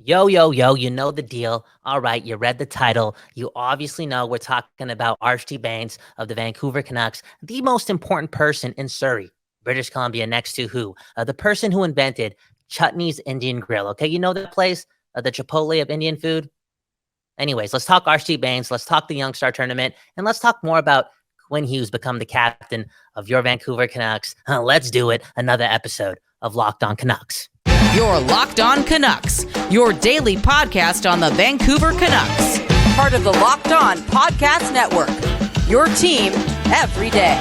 Yo, yo, yo, you know the deal. All right, you read the title. You obviously know we're talking about Arshdeep Bains of the Vancouver Canucks, the most important person in Surrey, British Columbia, next to who? The person who invented Chutney's Indian Grill. Okay, you know that place? The Chipotle of Indian food? Anyways, let's talk Arshdeep Bains. Let's talk the Youngstar tournament. And let's talk more about Quinn Hughes become the captain of your Vancouver Canucks. Let's do it. Another episode of Locked On Canucks. Your Locked On Canucks, your daily podcast on the Vancouver Canucks. Part of the Locked On Podcast Network, your team every day.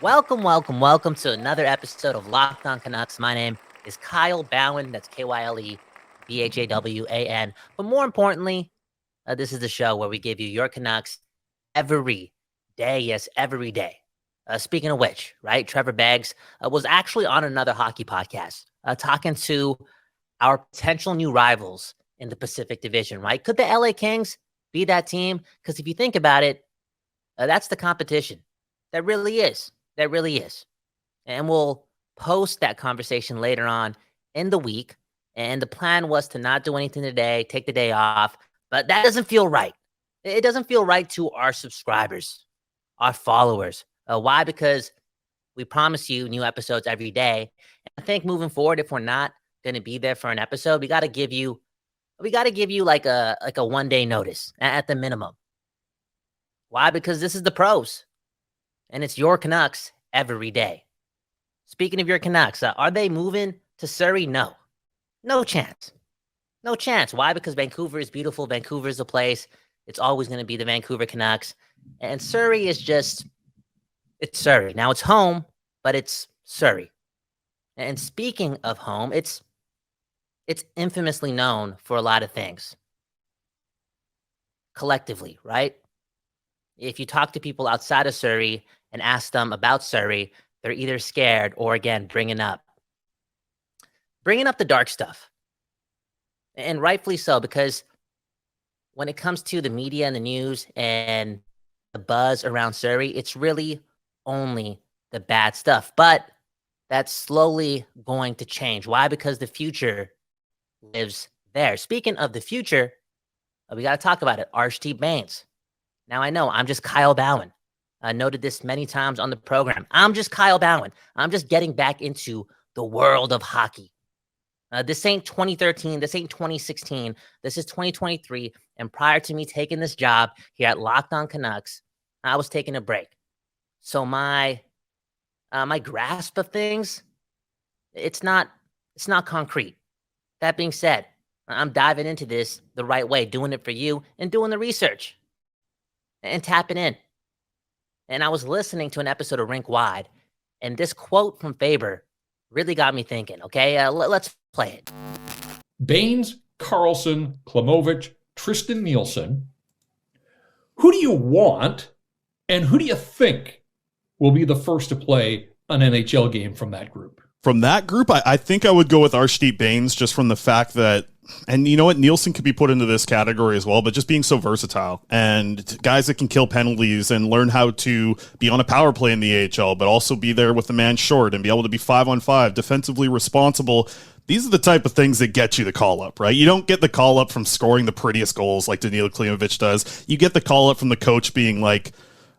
Welcome to another episode of Locked On Canucks. My name is Kyle Bowen. That's KYLEBHAWAN. But more importantly, this is the show where we give you your Canucks every day. Yes, every day. Speaking of which, right, Trevor Beggs was actually on another hockey podcast talking to our potential new rivals in the Pacific Division, right? Could the LA Kings be that team? Because if you think about it, that's the competition. That really is. And we'll post that conversation later on in the week. And the plan was to not do anything today, take the day off. But that doesn't feel right. It doesn't feel right to our subscribers, our followers. Why? Because we promise you new episodes every day. And I think moving forward, if we're not going to be there for an episode, we got to give you like a 1 day notice at the minimum. Why? Because this is the pros, and it's your Canucks every day. Speaking of your Canucks, are they moving to Surrey? No chance. No chance. Why? Because Vancouver is beautiful. Vancouver is the place. It's always going to be the Vancouver Canucks. And Surrey is it's Surrey. Now it's home, but it's Surrey. And speaking of home, it's infamously known for a lot of things. Collectively, right? If you talk to people outside of Surrey and ask them about Surrey, they're either scared or, again, bringing up the dark stuff. And rightfully so, because when it comes to the media and the news and the buzz around Surrey, it's really only the bad stuff. But that's slowly going to change. Why? Because the future lives there. Speaking of the future, we got to talk about it. Arshdeep Bains. Now, I know I'm just Kyle Bowen. I noted this many times on the program. I'm just Kyle Bowen. I'm just getting back into the world of hockey. This ain't 2013. This ain't 2016. This is 2023. And prior to me taking this job here at Locked On Canucks, I was taking a break. So my grasp of things, it's not concrete. That being said, I'm diving into this the right way, doing it for you and doing the research and tapping in. And I was listening to an episode of Rink Wide, and this quote from Faber really got me thinking, okay? Let's play it. Bains, Carlson, Klimovich, Tristan Nielsen. Who do you want, and who do you think will be the first to play an NHL game from that group? From that group, I think I would go with Arshdeep Bains, just from the fact that, and you know what, Nielsen could be put into this category as well, but just being so versatile and guys that can kill penalties and learn how to be on a power play in the AHL, but also be there with the man short and be able to be 5-on-5, defensively responsible. These are the type of things that get you the call up, right? You don't get the call up from scoring the prettiest goals like Daniil Klimovich does. You get the call up from the coach being like,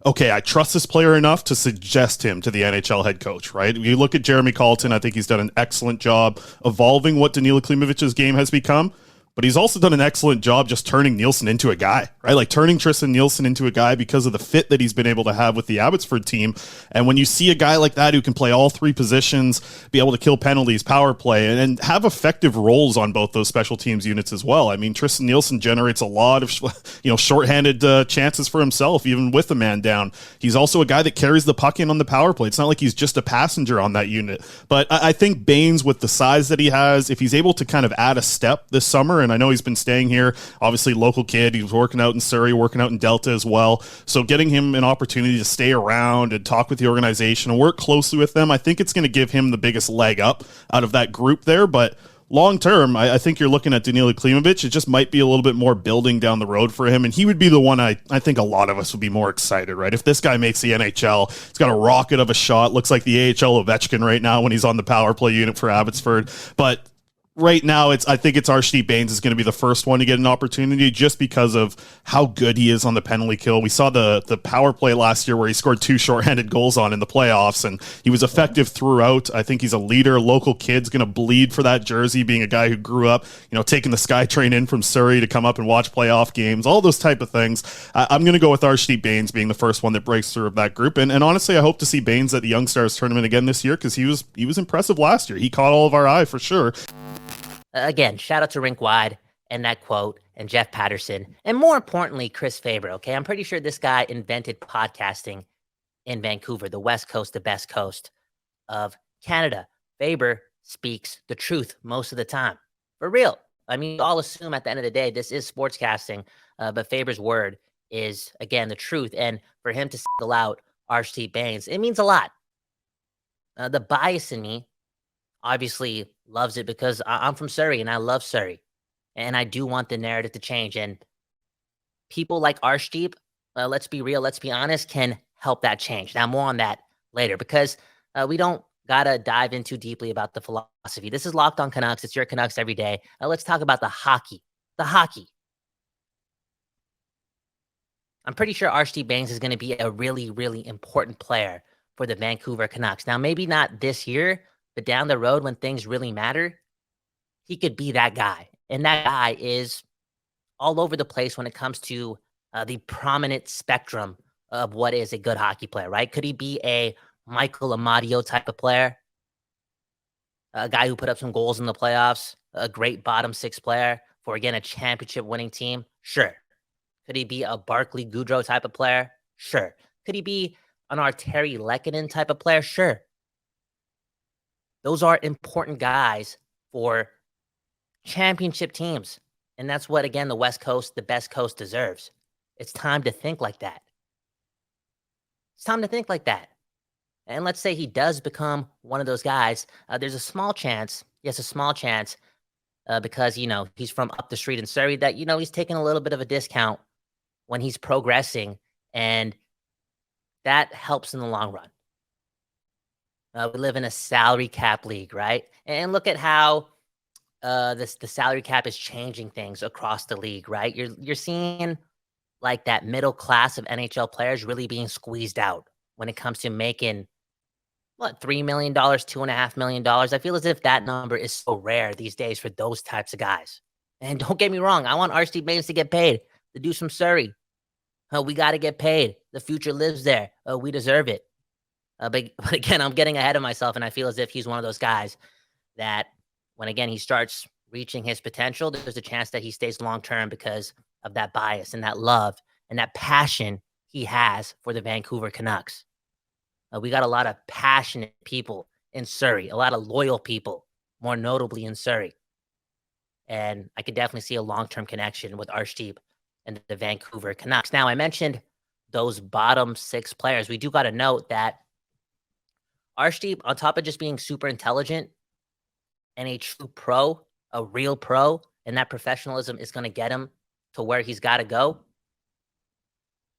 okay, I trust this player enough to suggest him to the NHL head coach, right? You look at Jeremy Colleton, I think he's done an excellent job evolving what Daniil Klimovich's game has become, but he's also done an excellent job just turning Nielsen into a guy, right? Like turning Tristan Nielsen into a guy because of the fit that he's been able to have with the Abbotsford team. And when you see a guy like that who can play all three positions, be able to kill penalties, power play, and have effective roles on both those special teams units as well. I mean, Tristan Nielsen generates a lot of, shorthanded chances for himself, even with the man down. He's also a guy that carries the puck in on the power play. It's not like he's just a passenger on that unit. But I think Bains, with the size that he has, if he's able to kind of add a step this summer, and I know he's been staying here, obviously local kid, he was working out in Surrey, working out in Delta as well, so getting him an opportunity to stay around and talk with the organization and work closely with them, I think it's going to give him the biggest leg up out of that group there. But long term, I think you're looking at Danila Klimovic. It just might be a little bit more building down the road for him, and he would be the one I think a lot of us would be more excited, right? If this guy makes the NHL, he's got a rocket of a shot, looks like the AHL Ovechkin right now when he's on the power play unit for Abbotsford, but right now, I think it's Arshdeep Bains is going to be the first one to get an opportunity just because of how good he is on the penalty kill. We saw the power play last year where he scored 2 shorthanded goals on in the playoffs, and he was effective throughout. I think he's a leader. Local kid's going to bleed for that jersey, being a guy who grew up, taking the SkyTrain in from Surrey to come up and watch playoff games, all those type of things. I'm going to go with Arshdeep Bains being the first one that breaks through of that group. And honestly, I hope to see Bains at the Youngstars tournament again this year because he was impressive last year. He caught all of our eye for sure. Again, shout out to Rink Wide and that quote and Jeff Patterson. And more importantly, Chris Faber, okay? I'm pretty sure this guy invented podcasting in Vancouver, the West Coast, the best coast of Canada. Faber speaks the truth most of the time. For real. I mean, we all assume at the end of the day, this is sportscasting, but Faber's word is, again, the truth. And for him to single out Arshdeep Bains, it means a lot. The bias in me obviously loves it because I'm from Surrey and I love Surrey. And I do want the narrative to change. And people like Arshdeep, let's be real, let's be honest, can help that change. Now, more on that later because we don't got to dive in too deeply about the philosophy. This is Locked On Canucks. It's your Canucks every day. Let's talk about the hockey. The hockey. I'm pretty sure Arshdeep Bains is going to be a really, really important player for the Vancouver Canucks. Now, maybe not this year, but down the road when things really matter, he could be that guy. And that guy is all over the place when it comes to the prominent spectrum of what is a good hockey player, right? Could he be a Michael Amadio type of player? A guy who put up some goals in the playoffs, a great bottom 6 player for, again, a championship winning team? Sure. Could he be a Barclay Goodrow type of player? Sure. Could he be an Arturi Lehkonen type of player? Sure. Those are important guys for championship teams. And that's what, again, the West Coast, the best coast deserves. It's time to think like that. It's time to think like that. And let's say he does become one of those guys. There's a small chance, yes, a small chance, because, he's from up the street in Surrey, that, he's taking a little bit of a discount when he's progressing. And that helps in the long run. We live in a salary cap league, right? And look at how the salary cap is changing things across the league, right? You're seeing like that middle class of NHL players really being squeezed out when it comes to making $3 million, $2.5 million. I feel as if that number is so rare these days for those types of guys. And don't get me wrong, I want Arshdeep Bains to get paid. The dude's from Surrey. We got to get paid. The future lives there. We deserve it. But again, I'm getting ahead of myself, and I feel as if he's one of those guys that when, again, he starts reaching his potential, there's a chance that he stays long-term because of that bias and that love and that passion he has for the Vancouver Canucks. We got a lot of passionate people in Surrey, a lot of loyal people, more notably in Surrey. And I could definitely see a long-term connection with Arshdeep and the Vancouver Canucks. Now, I mentioned those bottom 6 players. We do got to note that Arshdeep, on top of just being super intelligent and a true pro, a real pro, and that professionalism is going to get him to where he's got to go,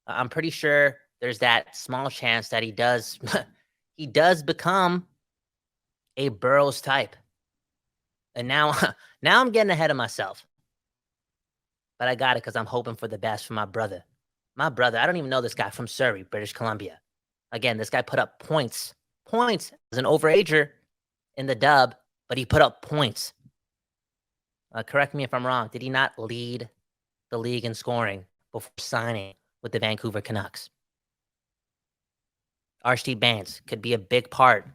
I'm pretty sure there's that small chance that he does become a Burrows type. And now I'm getting ahead of myself. But I got it because I'm hoping for the best for my brother. My brother, I don't even know this guy, from Surrey, British Columbia. Again, this guy put up points as an overager in the dub, but he put up points. Correct me if I'm wrong. Did he not lead the league in scoring before signing with the Vancouver Canucks? Arshdeep Bains could be a big part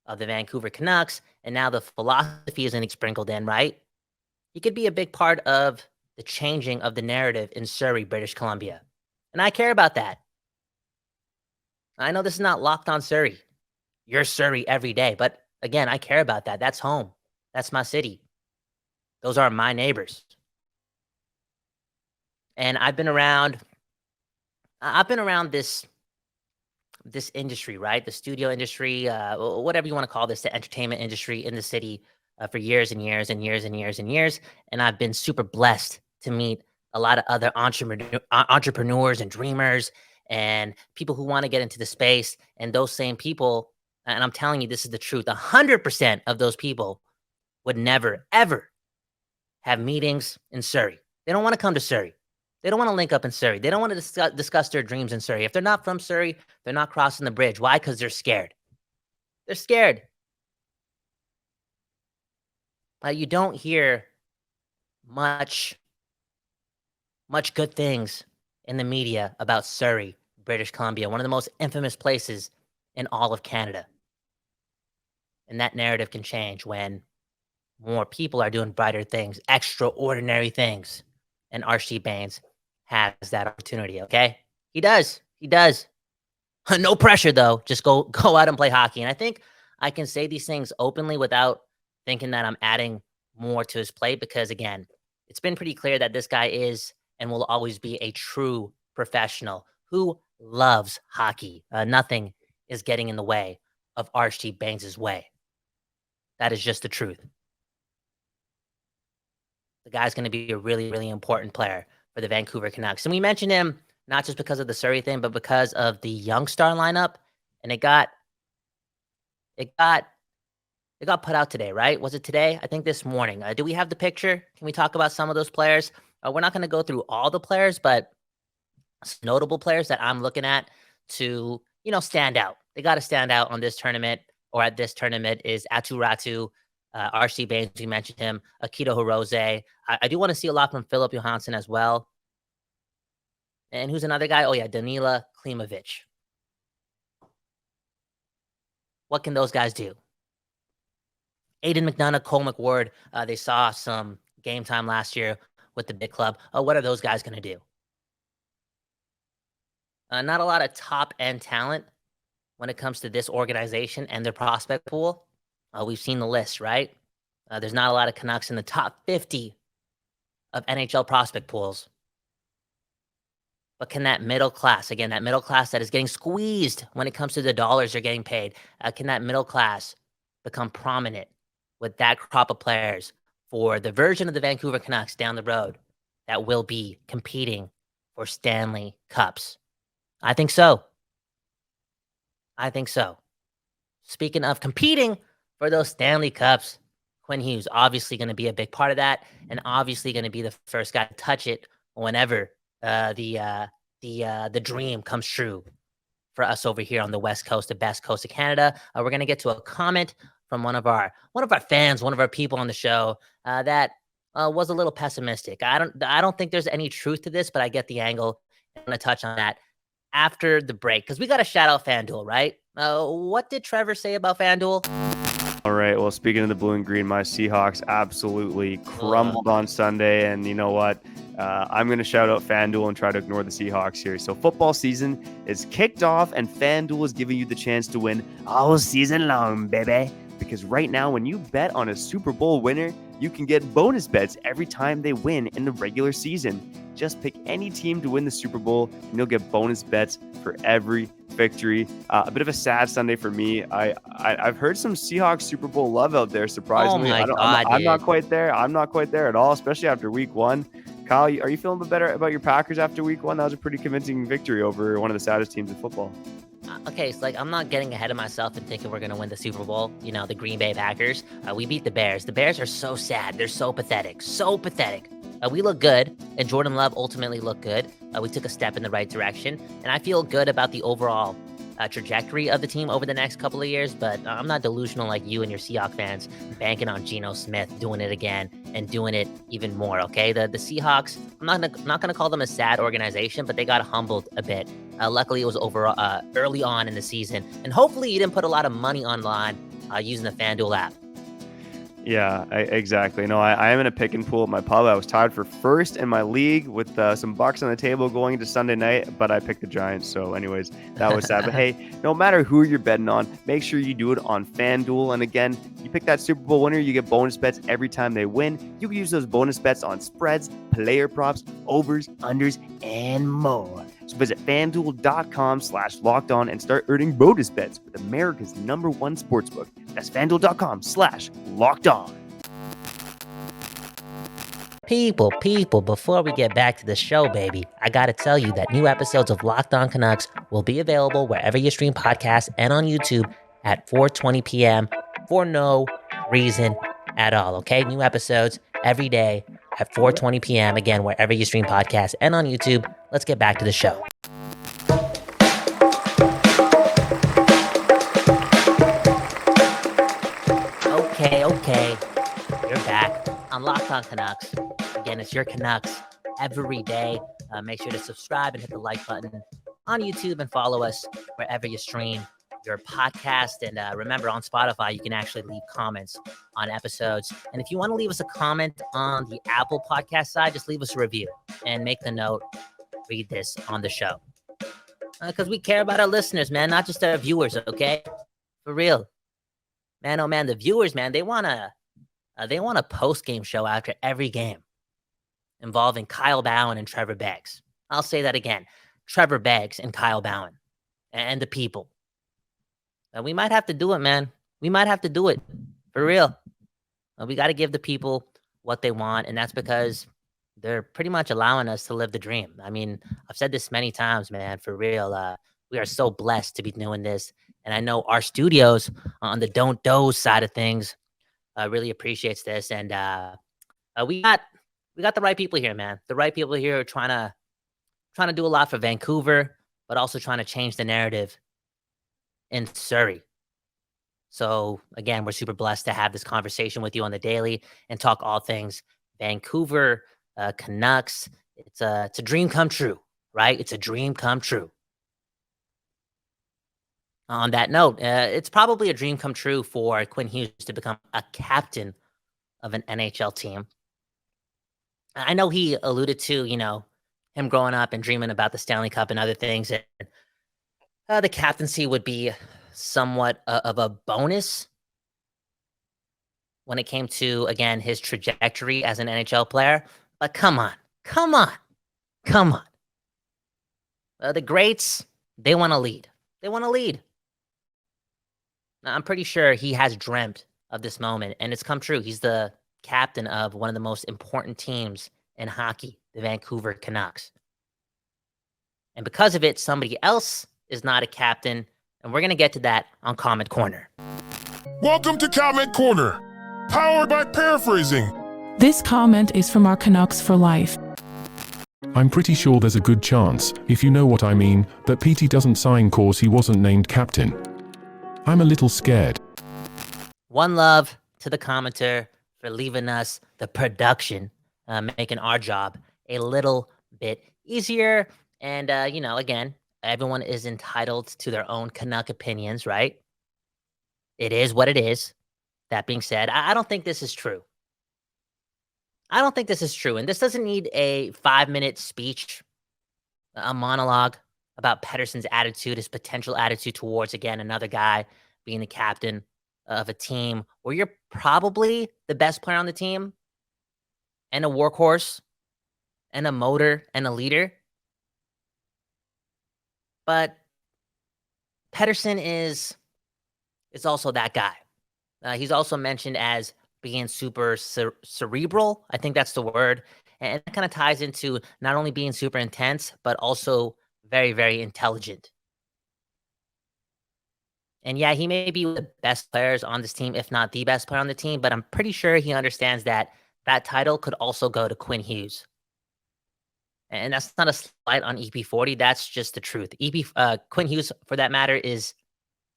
of the Vancouver Canucks, and now the philosophy isn't sprinkled in, right? He could be a big part of the changing of the narrative in Surrey, British Columbia. And I care about that. I know this is not Locked On Surrey. You're Surrey every day. But again, I care about that. That's home. That's my city. Those are my neighbors. And I've been around this industry, right? The studio industry, whatever you want to call this, the entertainment industry in the city for years and years and years and years and years. And I've been super blessed to meet a lot of other entrepreneurs and dreamers and people who want to get into the space. And those same people, and I'm telling you, this is the truth, 100% of those people would never, ever have meetings in Surrey. They don't want to come to Surrey. They don't want to link up in Surrey. They don't want to discuss their dreams in Surrey. If they're not from Surrey, they're not crossing the bridge. Why? Because they're scared. They're scared. You don't hear much good things in the media about Surrey, British Columbia, one of the most infamous places in all of Canada. And that narrative can change when more people are doing brighter things, extraordinary things. And Arshdeep Bains has that opportunity, okay? He does. No pressure, though. Just go out and play hockey. And I think I can say these things openly without thinking that I'm adding more to his plate because, again, it's been pretty clear that this guy is and will always be a true professional who loves hockey. Nothing is getting in the way of Arshdeep Bains' way. That is just the truth. The guy's going to be a really, really important player for the Vancouver Canucks. And we mentioned him not just because of the Surrey thing, but because of the youngstar lineup. And it got put out today, right? Was it today? I think this morning. Do we have the picture? Can we talk about some of those players? We're not going to go through all the players, but notable players that I'm looking at to, stand out. They got to stand out on this tournament or at this tournament is Atu Ratu, Arshdeep Bains, we mentioned him, Akito Hirose. I do want to see a lot from Philip Johansson as well. And who's another guy? Oh, yeah, Danila Klimovic. What can those guys do? Aiden McDonough, Cole McWard, they saw some game time last year with the big club. What are those guys going to do? Not a lot of top-end talent when it comes to this organization and their prospect pool. We've seen the list, right? There's not a lot of Canucks in the top 50 of NHL prospect pools. But can that middle class, again, that middle class that is getting squeezed when it comes to the dollars they're getting paid, can that middle class become prominent with that crop of players for the version of the Vancouver Canucks down the road that will be competing for Stanley Cups? I think so. Speaking of competing for those Stanley Cups, Quinn Hughes obviously going to be a big part of that, and obviously going to be the first guy to touch it whenever the dream comes true for us over here on the West Coast, the best coast of Canada. We're going to get to a comment from one of our fans, one of our people on the show that was a little pessimistic. I don't think there's any truth to this, but I get the angle. I'm going to touch on that after the break because we got to shout out FanDuel, right? What did Trevor say about FanDuel? All right. Well, speaking of the blue and green, my Seahawks absolutely crumbled on Sunday. And you know what? I'm going to shout out FanDuel and try to ignore the Seahawks here. So football season is kicked off and FanDuel is giving you the chance to win all season long, baby. Because right now, when you bet on a Super Bowl winner, you can get bonus bets every time they win in the regular season. Just pick any team to win the Super Bowl, and you'll get bonus bets for every victory. A bit of a sad Sunday for me. I've heard some Seahawks Super Bowl love out there, surprisingly. Oh my God, I'm not quite there. I'm not quite there at all, especially after week one. Kyle, are you feeling a bit better about your Packers after week one? That was a pretty convincing victory over one of the saddest teams in football. Okay, so I'm not getting ahead of myself and thinking we're going to win the Super Bowl. The Green Bay Packers. We beat the Bears. The Bears are so sad. They're so pathetic. We look good, and Jordan Love ultimately looked good. We took a step in the right direction, and I feel good about the overall trajectory of the team over the next couple of years, but I'm not delusional like you and your Seahawks fans banking on Geno Smith doing it again and doing it even more, okay? The Seahawks, I'm not gonna call them a sad organization, but they got humbled a bit. Luckily, it was over early on in the season, and hopefully you didn't put a lot of money online using the FanDuel app. Yeah, exactly. No, I am in a pick and pool at my pub. I was tied for first in my league with some bucks on the table going into Sunday night, but I picked the Giants. So anyways, that was sad. But hey, no matter who you're betting on, make sure you do it on FanDuel. And again, you pick that Super Bowl winner, you get bonus bets every time they win. You can use those bonus bets on spreads, player props, overs, unders, and more. So visit FanDuel.com/lockedon and start earning bonus bets with America's #1 sportsbook. That's FanDuel.com/lockedon. People, before we get back to the show, baby, I gotta tell you that new episodes of Locked On Canucks will be available wherever you stream podcasts and on YouTube at 4:20 p.m. for no reason at all, okay? New episodes every day at 4:20 p.m. Again, wherever you stream podcasts and on YouTube. Let's get back to the show. Okay. You're back on Locked On Canucks. Again, it's your Canucks every day. Make sure to subscribe and hit the like button on YouTube and follow us wherever you stream your podcast. And remember, on Spotify, you can actually leave comments on episodes. And if you want to leave us a comment on the Apple podcast side, just leave us a review and make the note, read this on the show. Because we care about our listeners, man, not just our viewers, okay? For real. Man, oh man, the viewers, man, they want a post-game show after every game involving Kyle Bowen and Trevor Beggs. I'll say that again. Trevor Beggs and Kyle Bowen and the people. We might have to do it, man. We might have to do it. For real. We got to give the people what they want, and that's because they're pretty much allowing us to live the dream. I mean, I've said this many times, man, for real. We are so blessed to be doing this. And I know our studios on the Don't Doze side of things really appreciates this. And we got the right people here, man. The right people here are trying to do a lot for Vancouver, but also trying to change the narrative in Surrey. So again, we're super blessed to have this conversation with you on the daily and talk all things Vancouver Canucks. It's a dream come true, right? It's a dream come true. On that note, it's probably a dream come true for Quinn Hughes to become a captain of an NHL team. I know he alluded to, him growing up and dreaming about the Stanley Cup and other things. And the captaincy would be somewhat of a bonus when it came to, again, his trajectory as an NHL player. But come on. The greats, they want to lead. Now, I'm pretty sure he has dreamt of this moment, and it's come true. He's the captain of one of the most important teams in hockey, the Vancouver Canucks. And because of it, somebody else is not a captain, and we're going to get to that on Comment Corner. Welcome to Comment Corner, powered by Paraphrasing. This comment is from our Canucks for life. I'm pretty sure there's a good chance, if you know what I mean, that Petey doesn't sign cause he wasn't named captain. I'm a little scared. One love to the commenter for leaving us the production, making our job a little bit easier. And, again, everyone is entitled to their own Canuck opinions, right? It is what it is. That being said, I don't think this is true. And this doesn't need a 5-minute speech, a monologue about Pettersson's attitude, his potential attitude towards, again, another guy being the captain of a team where you're probably the best player on the team and a workhorse and a motor and a leader. But Pettersson is also that guy. He's also mentioned as being super cerebral. I think that's the word. And it kind of ties into not only being super intense, but also very, very intelligent. And yeah, he may be the best players on this team, if not the best player on the team, but I'm pretty sure he understands that that title could also go to Quinn Hughes. And that's not a slight on EP40. That's just the truth. Quinn Hughes, for that matter, is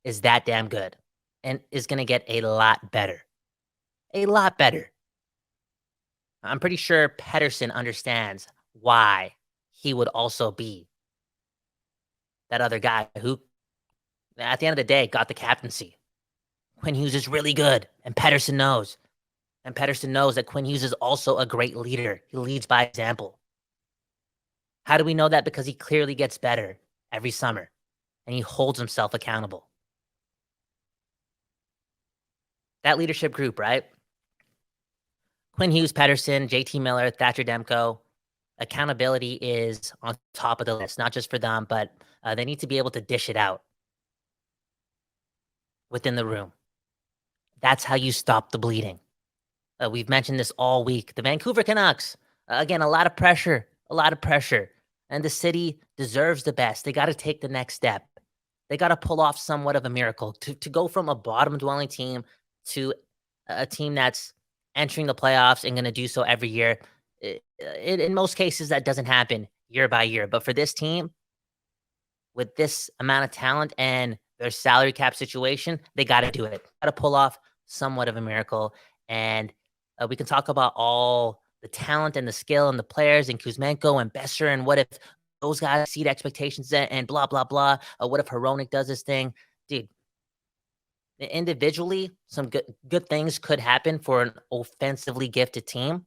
that damn good and is going to get a lot better. I'm pretty sure Pettersson understands why he would also be that other guy who, at the end of the day, got the captaincy. Quinn Hughes is really good, and Pettersson knows. And Pettersson knows that Quinn Hughes is also a great leader. He leads by example. How do we know that? Because he clearly gets better every summer, and he holds himself accountable. That leadership group, right? Quinn Hughes, Pettersson, JT Miller, Thatcher Demko. Accountability is on top of the list, not just for them, but they need to be able to dish it out within the room. That's how you stop the bleeding. We've mentioned this all week. The Vancouver Canucks Again, a lot of pressure, and the city deserves the best. They got to take the next step. They got to pull off somewhat of a miracle to go from a bottom-dwelling team to a team that's entering the playoffs and going to do so every year. In most cases, that doesn't happen year by year. But for this team, with this amount of talent and their salary cap situation, they got to do it. Got to pull off somewhat of a miracle. And we can talk about all the talent and the skill and the players and Kuzmenko and Besser and what if those guys exceed expectations and blah, blah, blah. What if Hronek does this thing? Dude, individually, some good things could happen for an offensively gifted team.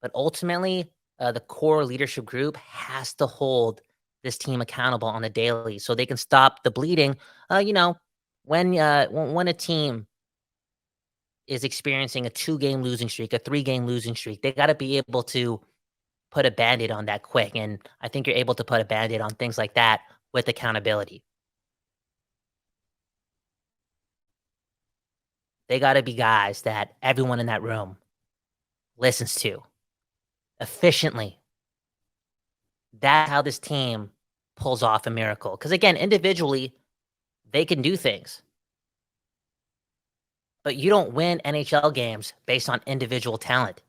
But ultimately, the core leadership group has to hold this team accountable on a daily so they can stop the bleeding. When a team is experiencing a 2-game losing streak, a 3-game losing streak, they got to be able to put a Band-Aid on that quick. And I think you're able to put a Band-Aid on things like that with accountability. They got to be guys that everyone in that room listens to efficiently. That's how this team pulls off a miracle. Because again, individually, they can do things. But you don't win NHL games based on individual talent.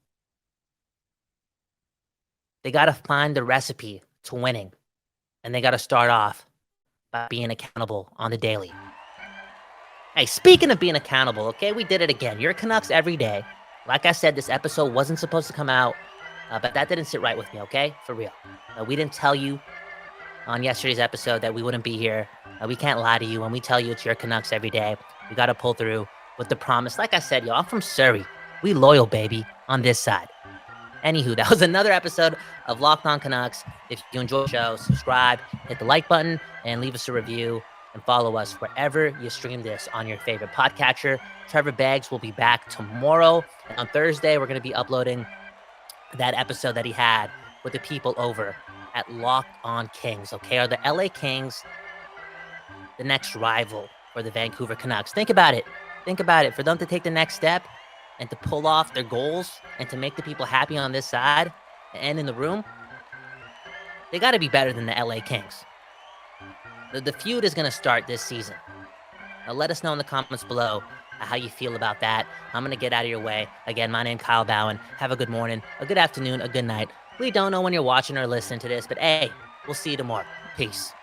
They got to find the recipe to winning. And they got to start off by being accountable on the daily. Hey, speaking of being accountable, okay, we did it again. You're Canucks every day. Like I said, this episode wasn't supposed to come out, but that didn't sit right with me, okay? For real. We didn't tell you on yesterday's episode that we wouldn't be here. We can't lie to you. When we tell you it's your Canucks every day, we got to pull through with the promise. Like I said, yo, I'm from Surrey. We loyal, baby, on this side. Anywho, that was another episode of Locked On Canucks. If you enjoy the show, subscribe, hit the like button, and leave us a review. And follow us wherever you stream this on your favorite podcatcher. Trevor Beggs will be back tomorrow. And on Thursday, we're going to be uploading that episode that he had with the people over at Locked On Kings. Okay, are the LA Kings the next rival for the Vancouver Canucks? Think about it. For them to take the next step and to pull off their goals and to make the people happy on this side and in the room, they got to be better than the LA Kings. The feud is going to start this season. Now, let us know in the comments below how you feel about that. I'm going to get out of your way. Again, my name's Kyle Bowen. Have a good morning, a good afternoon, a good night. We don't know when you're watching or listening to this, but hey, we'll see you tomorrow. Peace.